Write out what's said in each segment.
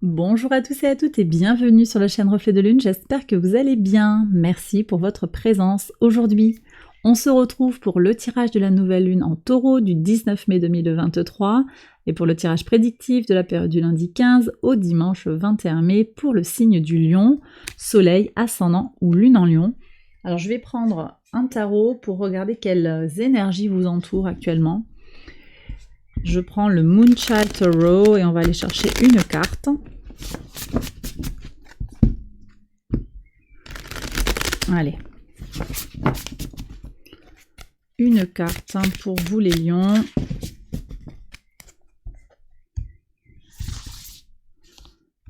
Bonjour à tous et à toutes et bienvenue sur la chaîne Reflet de Lune, j'espère que vous allez bien. Merci pour votre présence. Aujourd'hui, on se retrouve pour le tirage de la nouvelle lune en taureau du 19 mai 2023 et pour le tirage prédictif de la période du lundi 15 au dimanche 21 mai pour le signe du lion, soleil, ascendant ou lune en lion. Alors je vais prendre un tarot pour regarder quelles énergies vous entourent actuellement. Je prends le Moonchild Tarot et on va aller chercher une carte. Allez. Une carte pour vous les lions.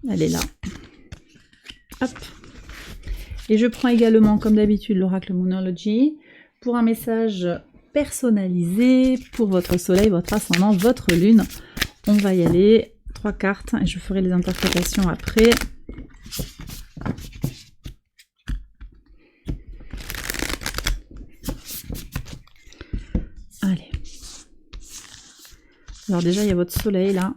Elle est là. Hop. Et je prends également, comme d'habitude, l'oracle Moonology pour un message personnalisé pour votre soleil, votre ascendant, votre lune. On va y aller. 3 cartes et je ferai les interprétations après. Allez. Alors déjà, il y a votre soleil là.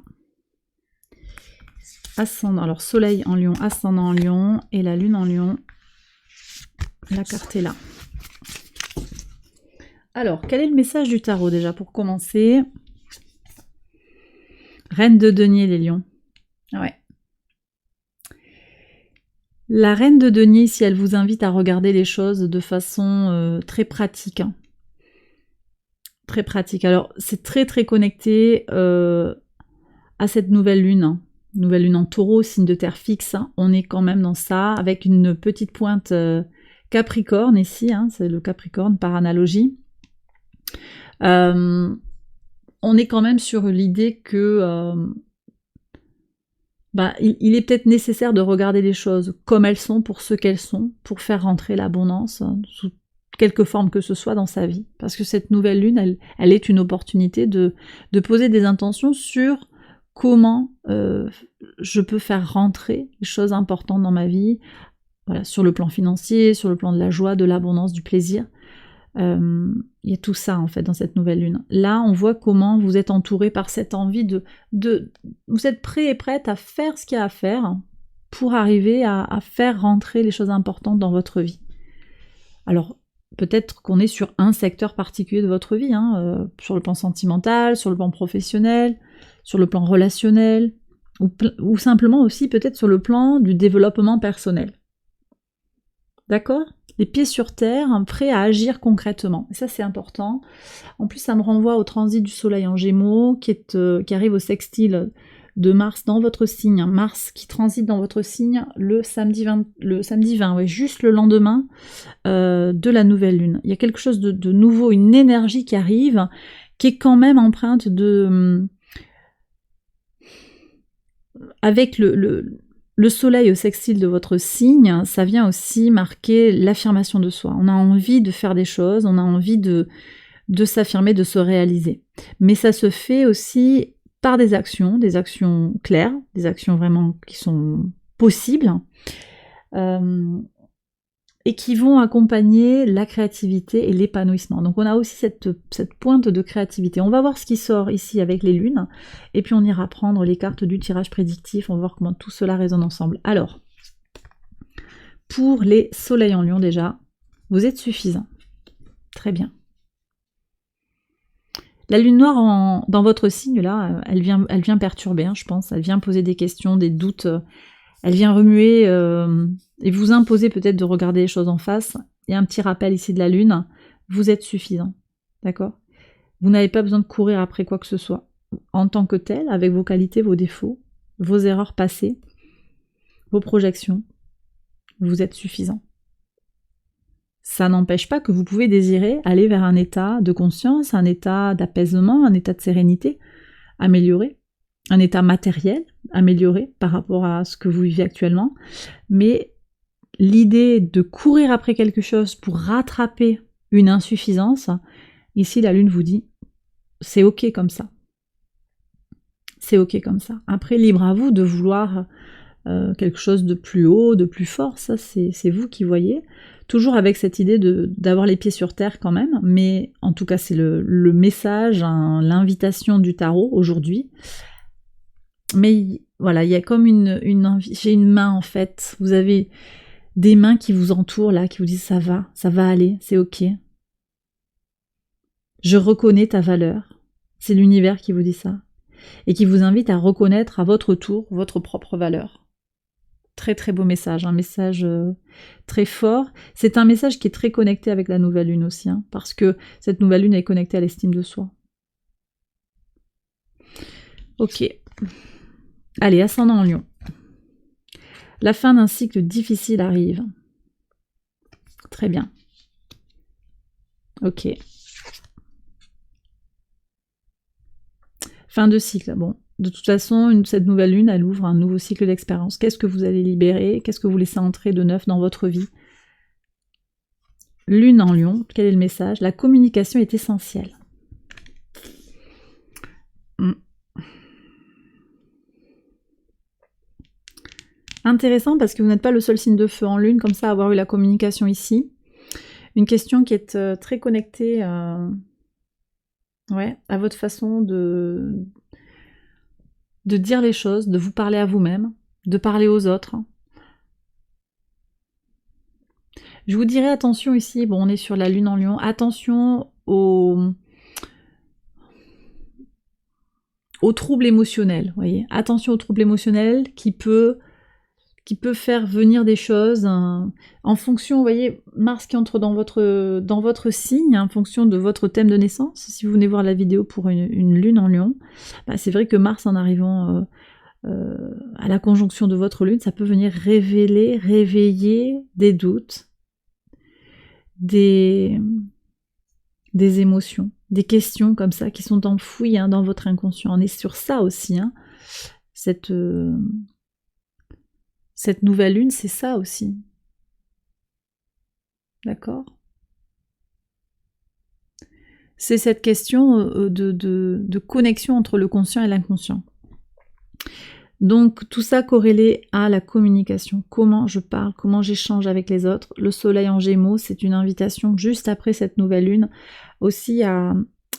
Ascendant. Alors soleil en lion, ascendant en lion et la lune en lion. La carte est là. Alors, quel est le message du tarot déjà pour commencer? Reine de denier, les lions. Ouais. La reine de denier, si elle vous invite à regarder les choses de façon très pratique. Hein. Très pratique. Alors, c'est très connecté à cette nouvelle lune. Hein. Nouvelle lune en taureau, signe de terre fixe. Hein. On est quand même dans ça, avec une petite pointe Capricorne ici. Hein. C'est le Capricorne par analogie. On est quand même sur l'idée que il est peut-être nécessaire de regarder les choses comme elles sont, pour ce qu'elles sont, pour faire rentrer l'abondance sous quelque forme que ce soit dans sa vie. Parce que cette nouvelle lune, elle est une opportunité de poser des intentions sur comment je peux faire rentrer les choses importantes dans ma vie, voilà, sur le plan financier, sur le plan de la joie, de l'abondance, du plaisir. Il y a tout ça en fait dans cette nouvelle lune. Là, on voit comment vous êtes entouré par cette envie vous êtes prêt et prête à faire ce qu'il y a à faire pour arriver à faire rentrer les choses importantes dans votre vie. Alors, peut-être qu'on est sur un secteur particulier de votre vie, hein, sur le plan sentimental, sur le plan professionnel, sur le plan relationnel, ou simplement aussi peut-être sur le plan du développement personnel. D'accord ? Les pieds sur terre, prêts à agir concrètement. Et ça, c'est important. En plus, ça me renvoie au transit du soleil en Gémeaux, qui arrive au sextile de Mars dans votre signe. Mars qui transite dans votre signe le samedi 20, ouais, juste le lendemain de la nouvelle lune. Il y a quelque chose de nouveau, une énergie qui arrive, qui est quand même empreinte de... avec le soleil au sextile de votre signe, ça vient aussi marquer l'affirmation de soi. On a envie de faire des choses, on a envie de s'affirmer, de se réaliser. Mais ça se fait aussi par des actions claires, des actions vraiment qui sont possibles, et qui vont accompagner la créativité et l'épanouissement. Donc on a aussi cette pointe de créativité. On va voir ce qui sort ici avec les lunes, et puis on ira prendre les cartes du tirage prédictif, on va voir comment tout cela résonne ensemble. Alors, pour les soleils en lion déjà, vous êtes suffisant. Très bien. La lune noire dans votre signe, là, elle vient perturber, hein, je pense. Elle vient poser des questions, des doutes. Elle vient remuer et vous imposer peut-être de regarder les choses en face. Il y a un petit rappel ici de la lune. Vous êtes suffisant. D'accord ? Vous n'avez pas besoin de courir après quoi que ce soit. En tant que tel, avec vos qualités, vos défauts, vos erreurs passées, vos projections, vous êtes suffisant. Ça n'empêche pas que vous pouvez désirer aller vers un état de conscience, un état d'apaisement, un état de sérénité, amélioré, un état matériel amélioré par rapport à ce que vous vivez actuellement. Mais l'idée de courir après quelque chose pour rattraper une insuffisance, ici la lune vous dit, c'est ok comme ça. C'est ok comme ça. Après, libre à vous de vouloir quelque chose de plus haut, de plus fort, ça c'est vous qui voyez. Toujours avec cette idée d'avoir les pieds sur terre quand même, mais en tout cas c'est le message, l'invitation du tarot aujourd'hui. Mais voilà, il y a comme une envie, j'ai une main en fait, vous avez des mains qui vous entourent là, qui vous disent ça va aller, c'est ok. Je reconnais ta valeur. C'est l'univers qui vous dit ça. Et qui vous invite à reconnaître à votre tour votre propre valeur. Très très beau message, un message très fort. C'est un message qui est très connecté avec la nouvelle lune aussi, hein, parce que cette nouvelle lune est connectée à l'estime de soi. Ok. Allez, ascendant en Lion. La fin d'un cycle difficile arrive. Très bien. Ok. Fin de cycle. Bon, de toute façon, cette nouvelle lune, elle ouvre un nouveau cycle d'expérience. Qu'est-ce que vous allez libérer? Qu'est-ce que vous laissez entrer de neuf dans votre vie? Lune en Lion, quel est le message? La communication est essentielle. Intéressant parce que vous n'êtes pas le seul signe de feu en Lune, comme ça, à avoir eu la communication ici. Une question qui est très connectée à votre façon de dire les choses, de vous parler à vous-même, de parler aux autres. Je vous dirais attention ici, bon, on est sur la Lune en Lion, attention aux troubles émotionnels, voyez. Attention aux troubles émotionnels qui peut faire venir des choses en fonction, vous voyez, Mars qui entre dans votre signe, en fonction de votre thème de naissance. Si vous venez voir la vidéo pour une lune en Lion, bah, c'est vrai que Mars en arrivant à la conjonction de votre lune, ça peut venir réveiller des doutes, des émotions, des questions comme ça qui sont enfouies dans votre inconscient. On est sur ça aussi, cette nouvelle lune, c'est ça aussi. D'accord? C'est cette question de connexion entre le conscient et l'inconscient. Donc tout ça corrélé à la communication. Comment je parle, comment j'échange avec les autres. Le soleil en Gémeaux, c'est une invitation juste après cette nouvelle lune aussi à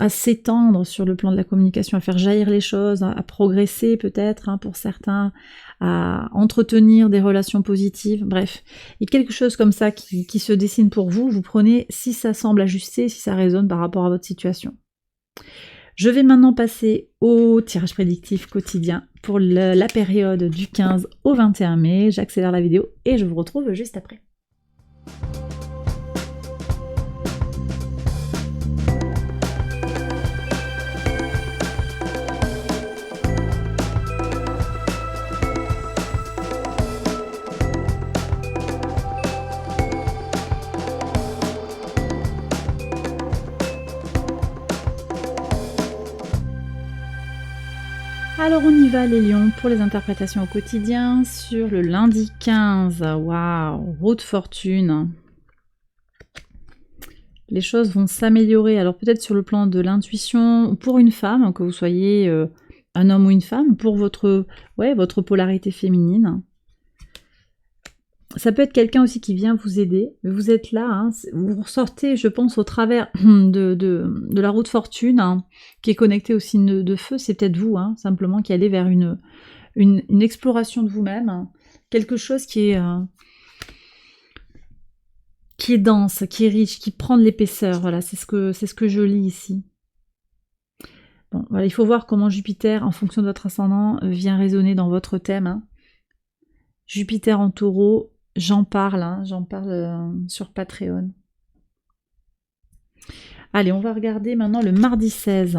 s'étendre sur le plan de la communication, à faire jaillir les choses, à progresser peut-être pour certains, à entretenir des relations positives, bref. Il y a quelque chose comme ça qui se dessine pour vous, vous prenez si ça semble ajusté, si ça résonne par rapport à votre situation. Je vais maintenant passer au tirage prédictif quotidien pour la période du 15 au 21 mai. J'accélère la vidéo et je vous retrouve juste après. Alors on y va les lions pour les interprétations au quotidien sur le lundi 15. Waouh, roue de fortune. Les choses vont s'améliorer. Alors peut-être sur le plan de l'intuition, pour une femme, que vous soyez un homme ou une femme, pour votre polarité féminine. Ça peut être quelqu'un aussi qui vient vous aider, mais vous êtes là, vous ressortez, je pense, au travers de la roue de fortune, qui est connectée au signe de feu, c'est peut-être vous, simplement, qui allez vers une exploration de vous-même, quelque chose qui est dense, qui est riche, qui prend de l'épaisseur, voilà, c'est ce que je lis ici. Bon, voilà, il faut voir comment Jupiter, en fonction de votre ascendant, vient résonner dans votre thème. Jupiter en taureau, j'en parle sur Patreon. Allez, on va regarder maintenant le mardi 16.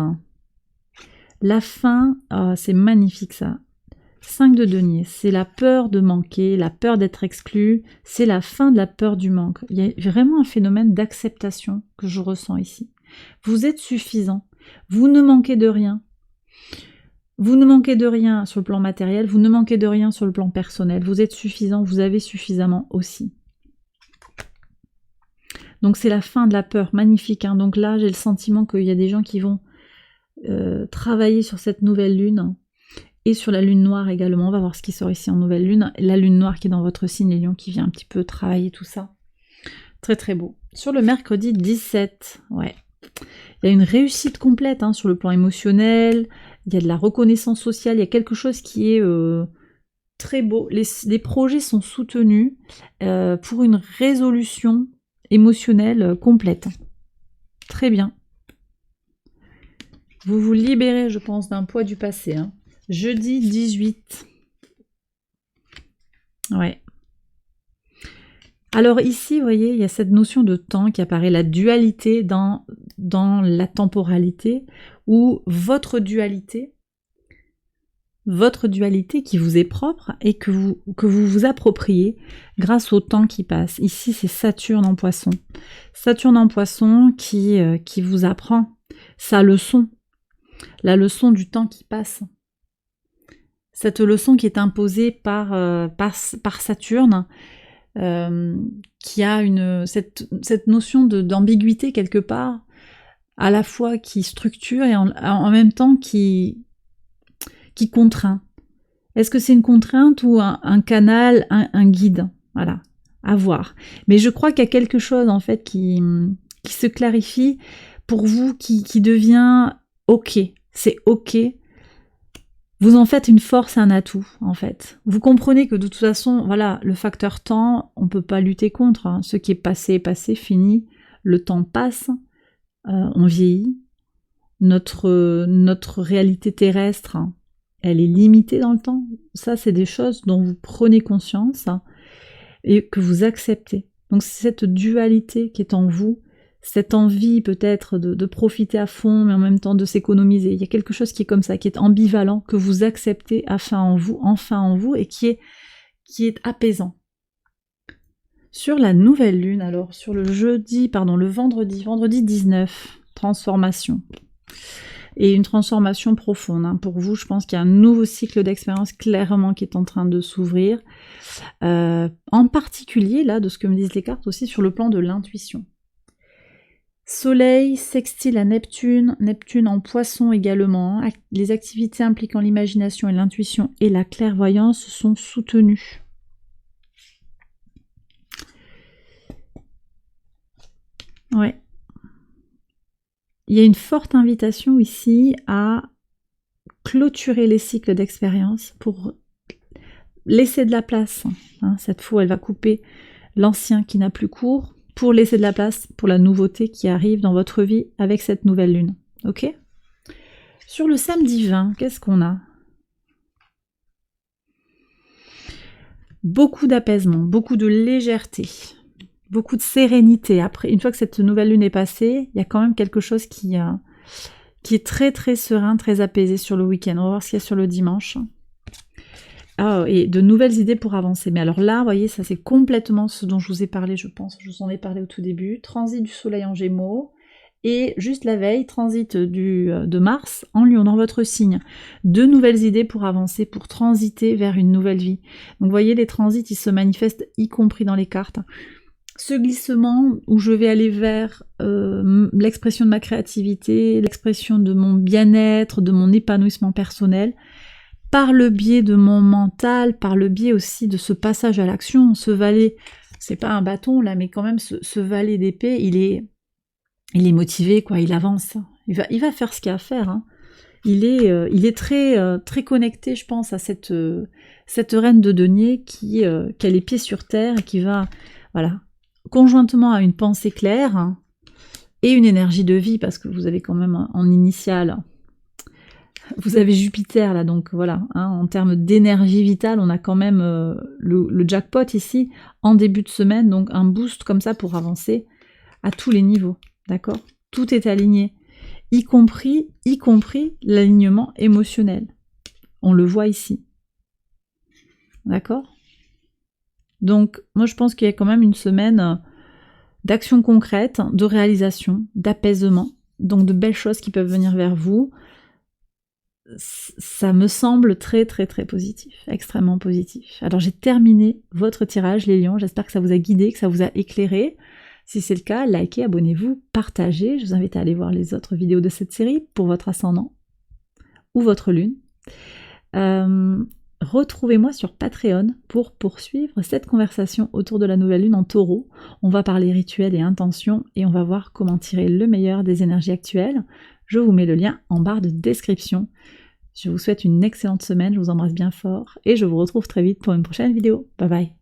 La fin, c'est magnifique ça. 5 de denier, c'est la peur de manquer, la peur d'être exclu, c'est la fin de la peur du manque. Il y a vraiment un phénomène d'acceptation que je ressens ici. Vous êtes suffisant, vous ne manquez de rien. Vous ne manquez de rien sur le plan matériel, vous ne manquez de rien sur le plan personnel, vous êtes suffisant, vous avez suffisamment aussi. Donc c'est la fin de la peur, magnifique. Donc là, j'ai le sentiment qu'il y a des gens qui vont travailler sur cette nouvelle lune et sur la lune noire également. On va voir ce qui sort ici en nouvelle lune. La lune noire qui est dans votre signe, les lions, qui vient un petit peu travailler tout ça. Très très beau. Sur le mercredi 17, ouais. Il y a une réussite complète sur le plan émotionnel, il y a de la reconnaissance sociale, il y a quelque chose qui est très beau. Les projets sont soutenus pour une résolution émotionnelle complète. Très bien. Vous vous libérez, je pense, d'un poids du passé. Hein. Jeudi 18. Ouais. Alors ici, vous voyez, il y a cette notion de temps qui apparaît, la dualité dans la temporalité, ou votre dualité qui vous est propre et que vous vous appropriez grâce au temps qui passe. Ici, c'est Saturne en Poisson. Saturne en Poisson qui vous apprend sa leçon, la leçon du temps qui passe. Cette leçon qui est imposée par Saturne, qui a cette notion d'ambiguïté quelque part, à la fois qui structure et en même temps qui contraint. Est-ce que c'est une contrainte ou un canal, un guide? Voilà, à voir. Mais je crois qu'il y a quelque chose en fait qui se clarifie pour vous, qui devient ok. C'est ok. Vous en faites une force, un atout, en fait. Vous comprenez que de toute façon, voilà, le facteur temps, on ne peut pas lutter contre. Hein. Ce qui est passé est passé, fini. Le temps passe, on vieillit. Notre réalité terrestre, hein, elle est limitée dans le temps. Ça, c'est des choses dont vous prenez conscience, hein, et que vous acceptez. Donc c'est cette dualité qui est en vous, cette envie peut-être de profiter à fond, mais en même temps de s'économiser. Il y a quelque chose qui est comme ça, qui est ambivalent, que vous acceptez enfin en vous, et qui est apaisant. Sur la nouvelle lune, alors sur le vendredi 19, transformation. Et une transformation profonde. Hein. Pour vous, je pense qu'il y a un nouveau cycle d'expérience clairement qui est en train de s'ouvrir. En particulier, là, de ce que me disent les cartes, aussi sur le plan de l'intuition. Soleil sextile à Neptune, Neptune en Poisson également. Les activités impliquant l'imagination et l'intuition et la clairvoyance sont soutenues. Ouais. Il y a une forte invitation ici à clôturer les cycles d'expérience pour laisser de la place. Hein, cette fois, elle va couper l'ancien qui n'a plus cours pour laisser de la place pour la nouveauté qui arrive dans votre vie avec cette nouvelle lune. Ok ? Sur le samedi 20, qu'est-ce qu'on a ? Beaucoup d'apaisement, beaucoup de légèreté, beaucoup de sérénité. Après, une fois que cette nouvelle lune est passée, il y a quand même quelque chose qui est très très serein, très apaisé sur le week-end. On va voir ce qu'il y a sur le dimanche. Ah, et de nouvelles idées pour avancer. Mais alors là, vous voyez, ça c'est complètement ce dont je vous ai parlé, je pense. Je vous en ai parlé au tout début. Transit du soleil en Gémeaux. Et juste la veille, transit de Mars en Lion, dans votre signe. De nouvelles idées pour avancer, pour transiter vers une nouvelle vie. Donc vous voyez, les transits, ils se manifestent, y compris dans les cartes. Ce glissement où je vais aller vers l'expression de ma créativité, l'expression de mon bien-être, de mon épanouissement personnel, par le biais de mon mental, par le biais aussi de ce passage à l'action. Ce valet, c'est pas un bâton là, mais quand même ce valet d'épée, il est motivé, quoi, il avance. Il va faire ce qu'il y a à faire. Hein. Il est très, très connecté, je pense, à cette reine de denier qui a les pieds sur terre et qui va, voilà, conjointement à une pensée claire, hein, et une énergie de vie, parce que vous avez quand même en initiale, vous avez Jupiter là, donc voilà, hein, en termes d'énergie vitale, on a quand même le jackpot ici, en début de semaine, donc un boost comme ça pour avancer à tous les niveaux, d'accord ? Tout est aligné, y compris l'alignement émotionnel. On le voit ici. D'accord ? Donc, moi je pense qu'il y a quand même une semaine d'action concrète, de réalisation, d'apaisement, donc de belles choses qui peuvent venir vers vous. Ça me semble très très très positif, extrêmement positif. Alors j'ai terminé votre tirage, les lions, j'espère que ça vous a guidé, que ça vous a éclairé. Si c'est le cas, likez, abonnez-vous, partagez. Je vous invite à aller voir les autres vidéos de cette série pour votre ascendant ou votre lune. Retrouvez-moi sur Patreon pour poursuivre cette conversation autour de la nouvelle lune en taureau. On va parler rituels et intentions et on va voir comment tirer le meilleur des énergies actuelles. Je vous mets le lien en barre de description. Je vous souhaite une excellente semaine, je vous embrasse bien fort et je vous retrouve très vite pour une prochaine vidéo. Bye bye.